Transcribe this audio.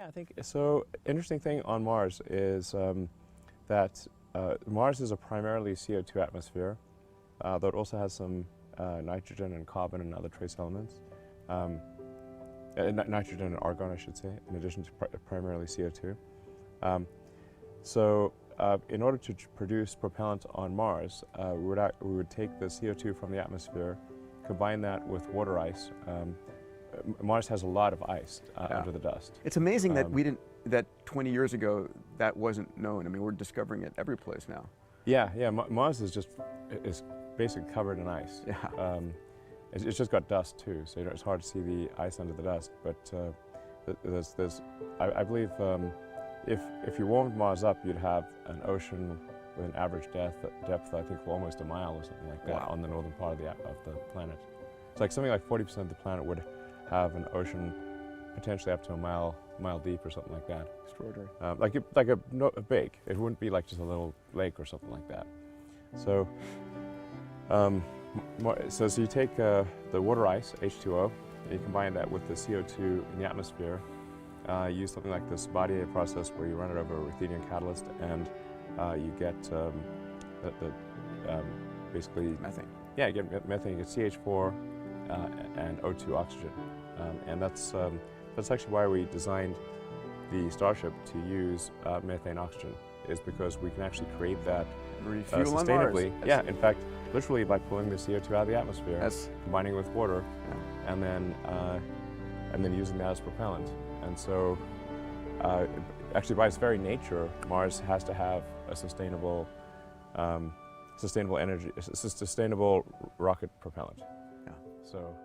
Yeah, I think so. Interesting thing on Mars is that Mars is a primarily CO2 atmosphere, though it also has some nitrogen and carbon and other trace elements. Nitrogen and argon, I should say, in addition to primarily CO2. In order to produce propellant on Mars, we would take the CO2 from the atmosphere, combine that with water ice. Mars has a lot of ice under the dust. It's amazing that that 20 years ago that wasn't known. I mean, we're discovering it every place now. Yeah. Mars is basically covered in ice. Yeah. It's just got dust too, so it's hard to see the ice under the dust. But I believe if you warmed Mars up, you'd have an ocean with an average depth I think of almost a mile or something like that. Wow. On the northern part of the planet. It's like something like 40% of the planet would have an ocean potentially up to a mile deep or something like that. Extraordinary. Like a big. It wouldn't be like just a little lake or something like that. So. So you take the water ice, H2O, and you combine that with the CO2 in the atmosphere. Use something like this Bardier process where you run it over a ruthenium catalyst, and you get basically methane. Yeah, you get methane. You get CH4 and O2 oxygen, and that's actually why we designed the Starship to use methane oxygen. Is because we can actually create that sustainably. Yeah, in fact, literally by pulling the CO2 out of the atmosphere, combining it with water, and then using that as propellant. And so, actually, by its very nature, Mars has to have a sustainable energy, sustainable rocket propellant. Yeah. So.